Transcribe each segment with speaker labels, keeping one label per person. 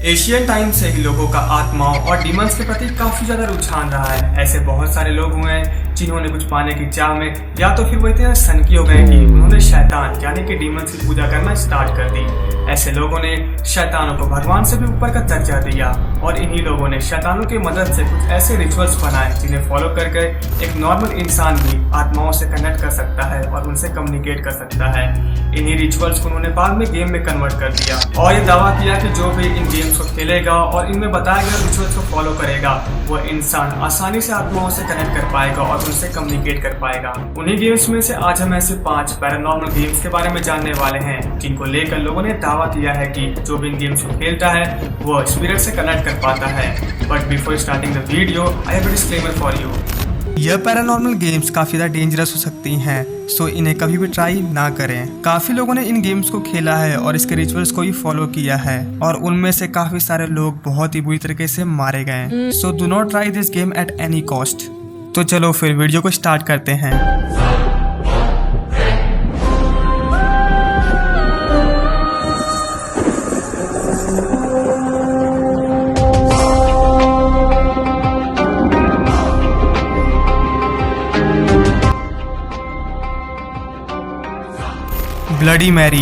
Speaker 1: Asian time से ही लोगों का आत्माओं और डीमंस के प्रति काफी ज्यादा रुझान रहा है। ऐसे बहुत सारे लोग हुए हैं जिन्होंने कुछ पाने की चाह में या तो फिर वो इतने सनकी हो गए कि उन्होंने शैतान यानी कि डीमंस की पूजा करना स्टार्ट कर दी। ऐसे लोगों ने शैतानों को भगवान से भी ऊपर का दर्जा दिया और इन्हीं लोगों ने शैतानों की मदद से कुछ ऐसे रिचुअल्स बनाए जिन्हें फॉलो करके एक नॉर्मल इंसान भी आत्माओं से कनेक्ट कर सकता है और उनसे कम्युनिकेट कर सकता है। इन्हीं रिचुअल्स को उन्होंने बाद में गेम में कन्वर्ट कर दिया और ये दावा किया कि जो भी इन गेम्स को खेलेगा और इनमें बताए गए रिचुअल्स को फॉलो करेगा वो इंसान आसानी से आत्माओं से कनेक्ट कर पाएगा और उनसे कम्युनिकेट कर पाएगा। उन्हीं गेम्स में से आज हम ऐसे 5 पैरानॉर्मल गेम्स के बारे में जानने वाले हैं जिनको लेकर लोगों ने दावा किया है कि जो भी इन गेम्स को खेलता है वो स्पिरिट से कनेक्ट कर पाता है। But before starting the video I have a disclaimer for you. यह पैरानॉर्मल गेम्स काफ़ी ज़्यादा डेंजरस हो सकती हैं, सो इन्हें कभी भी ट्राई ना करें। काफ़ी लोगों ने इन गेम्स को खेला है और इसके रिचुअल्स को ही फॉलो किया है और उनमें से काफ़ी सारे लोग बहुत ही बुरी तरीके से मारे गए। So do not try this game at any cost. तो चलो फिर वीडियो को स्टार्ट करते हैं। Bloody Mary.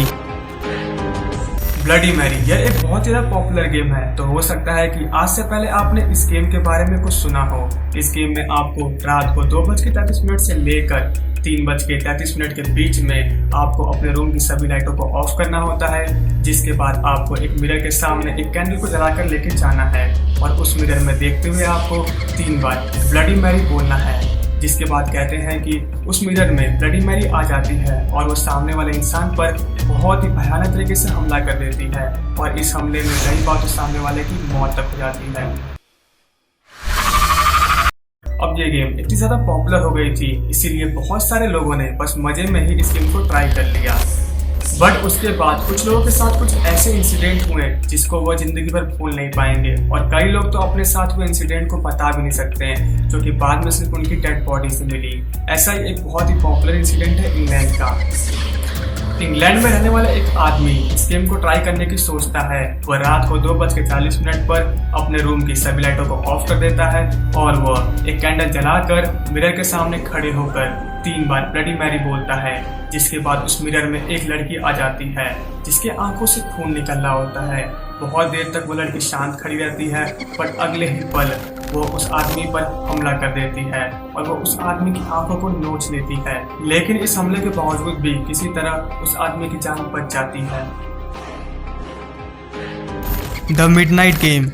Speaker 1: ब्लडी मैरी यह एक बहुत ज़्यादा पॉपुलर गेम है, तो हो सकता है कि आज से पहले आपने इस गेम के बारे में कुछ सुना हो। इस गेम में आपको रात को 2:33 से लेकर 3:33 के बीच में आपको अपने रूम की सभी लाइटों को ऑफ करना होता है, जिसके बाद आपको एक मिरर के सामने एक कैंडल को जलाकर लेके जाना है और उस मिरर में देखते हुए आपको 3 बार ब्लडी मैरी बोलना है। जिसके बाद कहते हैं कि उस मिरर में ब्लडी मैरी आ जाती है और वो सामने वाले इंसान पर बहुत ही भयानक तरीके से हमला कर देती है और इस हमले में कई बार तो सामने वाले की मौत तक हो जाती है। अब ये गेम इतनी ज़्यादा पॉपुलर हो गई थी, इसीलिए बहुत सारे लोगों ने बस मजे में ही इस गेम को ट्राई कर लिया। बट उसके बाद कुछ लोगों के साथ कुछ ऐसे इंसिडेंट हुए जिसको वो जिंदगी भर भूल नहीं पाएंगे और कई लोग तो अपने साथ हुए इंसिडेंट को बता भी नहीं सकते हैं, जो कि बाद में सिर्फ उनकी डेड बॉडी से मिली। ऐसा ही एक बहुत ही पॉपुलर इंसिडेंट है इंग्लैंड का। इंग्लैंड में रहने वाला एक आदमी इस गेम को ट्राई करने की सोचता है। वह रात को 2:40 पर अपने रूम की सभी लाइटों को ऑफ कर देता है और वह एक कैंडल जलाकर मिरर के सामने खड़े होकर 3 बार ब्लडी मैरी बोलता है। जिसके बाद उस मिरर में एक लड़की आ जाती है जिसके आंखों से खून निकल रहा होता है। बहुत देर तक वो लड़की शांत खड़ी रहती है, पर अगले ही पल वो उस आदमी पर हमला कर देती है और वो उस आदमी की आंखों को नोच लेती है। लेकिन इस हमले के बावजूद भी किसी तरह उस आदमी की जान बच जाती है। The midnight game.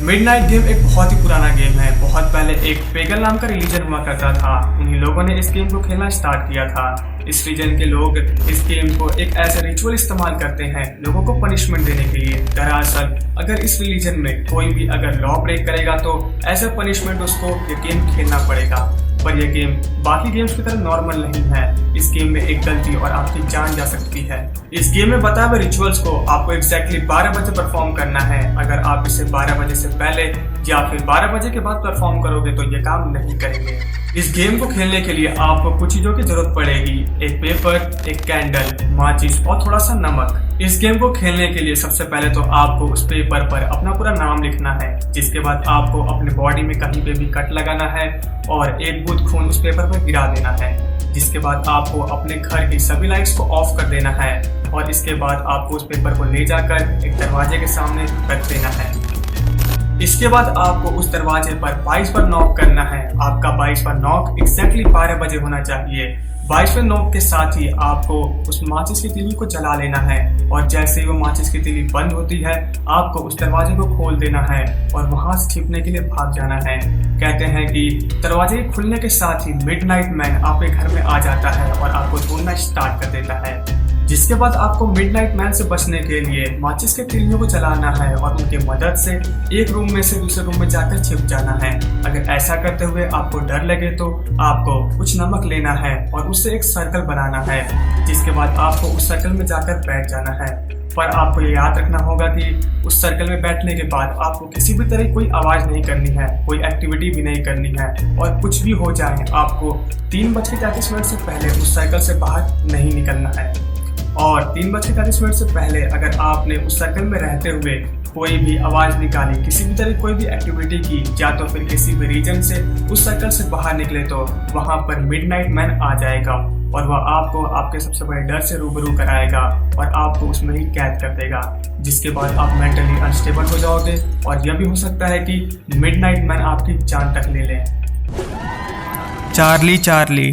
Speaker 1: Midnight game एक बहुत ही पुराना गेम है। बहुत पहले एक पेगन नाम का रिलीजन हुआ करता था। उन्हीं लोगों ने इस गेम को खेलना स्टार्ट किया था। इस रीजन के लोग इस गेम को एक ऐसा रिचुअल इस्तेमाल करते हैं लोगों को पनिशमेंट देने के लिए। दरअसल अगर इस रिलीजन में कोई भी अगर लॉ ब्रेक करेगा तो एज अ पनिशमेंट उसको ये गेम खेलना पड़ेगा। पर यह गेम बाकी गेम्स की तरह नॉर्मल नहीं है। इस गेम में एक गलती और आपकी जान जा सकती है। इस गेम में बताए हुए रिचुअल्स को आपको एग्जैक्टली 12 बजे परफॉर्म करना है। अगर आप इसे 12 बजे से पहले या फिर 12 बजे के बाद परफॉर्म करोगे तो ये काम नहीं करेंगे। इस गेम को खेलने के लिए आपको कुछ चीजों की जरूरत पड़ेगी। एक पेपर, एक कैंडल, माचिस और थोड़ा सा नमक। इस गेम को खेलने के लिए सबसे पहले तो आपको उस पेपर पर अपना पूरा नाम लिखना है। जिसके बाद आपको अपने बॉडी में कहीं पे भी कट लगाना है और एक बूंद खून उस पेपर पर गिरा देना है। जिसके बाद आपको अपने घर की सभी लाइट्स को ऑफ कर देना है और इसके बाद आपको उस पेपर को ले जाकर एक दरवाजे के सामने रख देना है। इसके बाद आपको उस दरवाजे पर 22 बार नॉक करना है। आपका 22 बार नॉक एग्जैक्टली 12 बजे होना चाहिए। 22वें नॉक के साथ ही आपको उस माचिस की तीली को जला लेना है और जैसे ही वो माचिस की तीली बंद होती है आपको उस दरवाजे को खोल देना है और वहां से छिपने के लिए भाग जाना है। कहते हैं कि दरवाजे खुलने के साथ ही मिडनाइट मैन आपके घर में आ जाता है और आपको ढूंढना स्टार्ट कर देता है। जिसके बाद आपको मिडनाइट मैन से बचने के लिए माचिस के तीलियों को जलाना है और उनकी मदद से एक रूम में से दूसरे रूम में जाकर छिप जाना है। अगर ऐसा करते हुए आपको डर लगे तो आपको कुछ नमक लेना है और उससे एक सर्कल बनाना है। जिसके बाद आपको उस सर्कल में जाकर बैठ जाना है। पर आपको ये याद रखना होगा कि उस सर्कल में बैठने के बाद आपको किसी भी तरह कोई आवाज नहीं करनी है, कोई एक्टिविटी भी नहीं करनी है और कुछ भी हो जाए आपको 3:33 से पहले उस सर्कल से बाहर नहीं निकलना है। और 3:40 से पहले अगर आपने उस सर्कल में रहते हुए कोई भी आवाज निकाली, किसी भी तरह कोई भी एक्टिविटी की, या तो फिर किसी भी रीजन से उस सर्कल से बाहर निकले तो वहां पर मिडनाइट मैन आ जाएगा और वह आपको आपके सबसे बड़े डर से रूबरू कराएगा और आपको उसमें ही कैद कर देगा, जिसके बाद आप मेंटली अनस्टेबल हो जाओगे और यह भी हो सकता है कि मिडनाइट मैन आपकी जान तक ले ले। Charlie Charlie.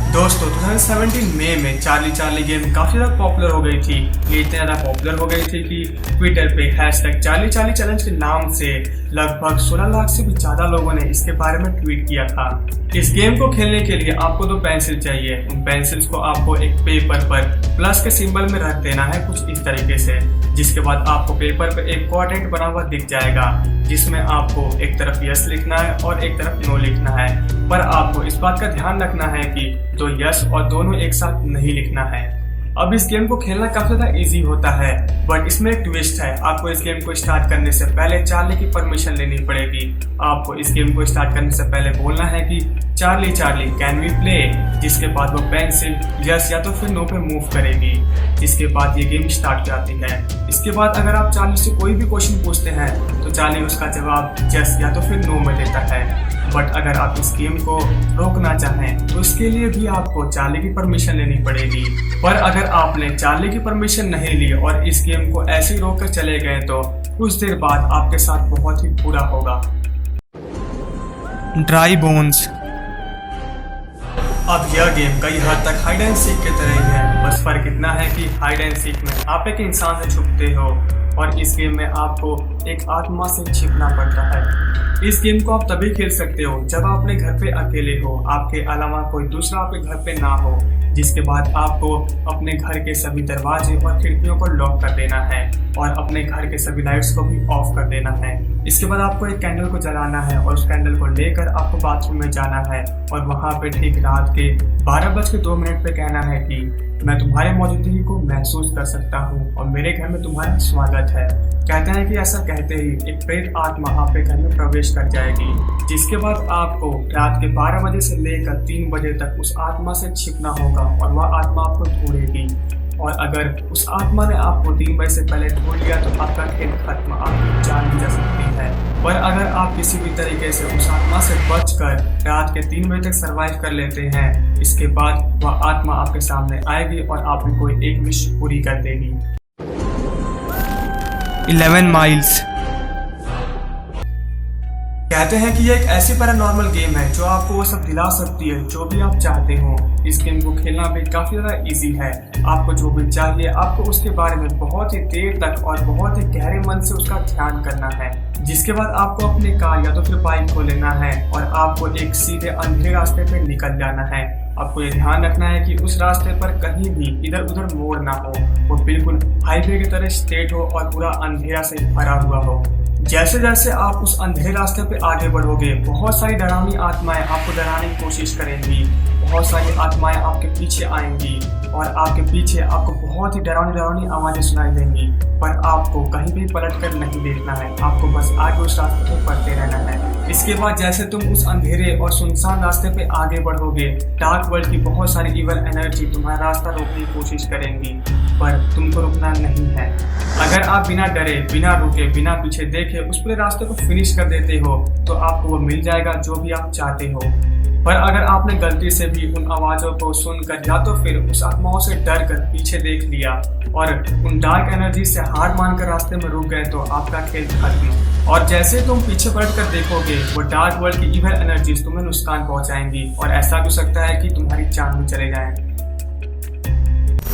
Speaker 1: दोस्तों 2017 मई में चार्ली चार्ली गेम काफी ज्यादा पॉपुलर हो गई थी। ये इतनी ज्यादा पॉपुलर हो गई थी कि ट्विटर पे #चार्ली चार्ली चैलेंज के नाम से लगभग 16 लाख से भी ज्यादा लोगों ने इसके बारे में ट्वीट किया था। इस गेम को खेलने के लिए आपको 2 पेंसिल चाहिए। उन पेंसिल्स को आपको एक पेपर पर प्लस के सिंबल में रख देना है कुछ इस तरीके से, जिसके बाद आपको पेपर पर एक क्वाड्रेंट बना हुआ दिख जाएगा जिसमें आपको एक तरफ यस लिखना है और एक तरफ नो लिखना है। पर आपको इस बात का ध्यान रखना है कि तो यस और दोनों एक साथ नहीं लिखना है। अब इस गेम को खेलना काफी ज्यादा इजी होता है, बट इसमें एक ट्विस्ट है। आपको इस गेम को स्टार्ट करने से पहले चार्ली की परमिशन लेनी पड़ेगी। आपको इस गेम को स्टार्ट करने से पहले बोलना है कि Charlie Charlie can we play, जिसके बाद वो पेंसिल यस या तो फिर नो पे मूव करेगी, जिसके बाद ये गेम स्टार्ट हो जाती है। इसके बाद अगर आप चार्ली से कोई भी क्वेश्चन पूछते हैं तो चार्ली उसका जवाब यस या तो फिर नो में देता है। बट अगर आप इस गेम को रोकना चाहें तो इसके लिए भी आपको चार्ली की परमिशन लेनी पड़ेगी। पर अगर आपने चार्ली की परमिशन नहीं ली और इस गेम को ऐसे ही रोक कर चले गए तो कुछ देर बाद आपके साथ बहुत ही बुरा होगा। Dry bones. अब यह गेम कई हद तक हाइड एंड सीक की तरह ही है, बस फर्क इतना है कि हाइड एंड सीक में आप एक इंसान से छुपते हो और इस गेम में आपको एक आत्मा से छिपना पड़ता है। इस गेम को आप तभी खेल सकते हो जब आप अपने घर पे अकेले हो, आपके अलावा कोई दूसरा आपके घर पे ना हो, जिसके बाद आपको अपने घर के सभी दरवाजे और खिड़कियों को लॉक कर देना है और अपने घर के सभी लाइट्स को भी ऑफ कर देना है। इसके बाद आपको एक कैंडल को जलाना है और उस कैंडल को लेकर आपको बाथरूम में जाना है और वहां पे ठीक रात के 12:02 पे कहना है कि मैं तुम्हारे मौजूदगी को महसूस कर सकता हूँ और मेरे घर में तुम्हारा स्वागत है। कहते हैं कि ऐसा कहते ही एक प्रेत आत्मा आपके घर में प्रवेश कर जाएगी, जिसके बाद आपको रात के 12 बजे से लेकर 3 बजे तक उस आत्मा से छिपना होगा और वह आत्मा आपको ढूंढेगी। और अगर उस आत्मा ने आपको 3 बजे से पहले ढूंढ लिया तो आपका खेल खत्म, आपकी जान भी जा सकती है। पर अगर आप किसी भी तरीके से उस आत्मा से बचकर रात के 3 बजे तक सरवाइव कर लेते हैं, इसके बाद वह आत्मा आपके सामने आएगी और आपकी कोई एक विश पूरी कर देगी। 11 माइल्स। कहते हैं कि ये एक ऐसी पैरानॉर्मल गेम है जो आपको वो सब दिला सकती है जो भी आप चाहते हो। इस गेम को खेलना भी काफी ज्यादा इजी है। आपको जो भी चाहिए आपको उसके बारे में बहुत ही देर तक और बहुत ही गहरे मन से उसका ध्यान करना है, जिसके बाद आपको अपनी कार या तो फिर बाइक को लेना है और आपको एक सीधे अंधेरे रास्ते पे निकल जाना है। आपको ये ध्यान रखना है कि उस रास्ते पर कहीं भी इधर उधर मोड़ ना हो, वो बिल्कुल हाईवे की तरह स्ट्रेट हो और पूरा अंधेरा से भरा हुआ हो। जैसे जैसे आप उस अंधेरे रास्ते पे आगे बढ़ोगे, बहुत सारी डरावनी आत्माएं आपको डराने की कोशिश करेंगी, बहुत सारी आत्माएं आपके पीछे आएंगी और आपके पीछे आपको बहुत ही डरावनी आवाजें सुनाई देंगी। पर आपको कहीं भी पलट कर नहीं देखना है, आपको बस आगे उस रास्ते पे बढ़ते रहना है। इसके बाद जैसे तुम उस अंधेरे और सुनसान रास्ते पे आगे बढ़ोगे, डार्क वर्ल्ड की बहुत सारी इवल एनर्जी तुम्हारा रास्ता रोकने की कोशिश करेंगी, पर तुमको रुकना नहीं है। अगर आप बिना डरे, बिना रुके, बिना पीछे देखे उस पूरे रास्ते को फिनिश कर देते हो तो आपको वो मिल जाएगा जो भी आप चाहते हो। पर अगर आपने गलती से भी उन आवाजों को सुनकर या तो फिर उस आत्माओं से डर कर पीछे देख लिया और उन डार्क एनर्जी से हार मानकर रास्ते में रुक गए तो आपका खेल खत्म। और जैसे तुम पीछे पलट कर देखोगे, वो डार्क वर्ल्ड की इविल एनर्जीज तुम्हें नुकसान पहुंचाएंगी और ऐसा भी हो सकता है कि तुम्हारी जान भी चले जाए।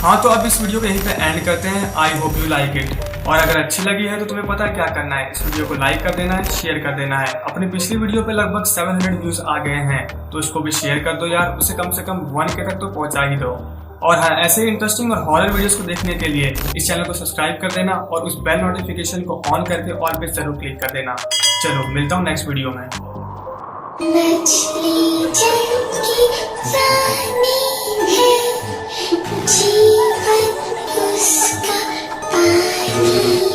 Speaker 1: हाँ, तो अब इस वीडियो को यहीं पे एंड करते हैं। I hope you like it. और अगर अच्छी लगी है तो तुम्हें पता है क्या करना है, इस वीडियो को लाइक कर देना है, शेयर कर देना है। अपनी पिछली वीडियो पे लगभग 700 व्यूज आ गए हैं तो उसको भी शेयर कर दो यार, उसे कम से कम 1K तक तो पहुंचा ही दो। और हाँ, ऐसे ही इंटरेस्टिंग और हॉरर वीडियोस को देखने के लिए इस चैनल को सब्सक्राइब कर देना और उस बेल नोटिफिकेशन को ऑन करके ऑल पे जरूर क्लिक कर देना। चलो मिलता हूँ नेक्स्ट वीडियो में।
Speaker 2: मछली जल की रानी है, जीवन उसका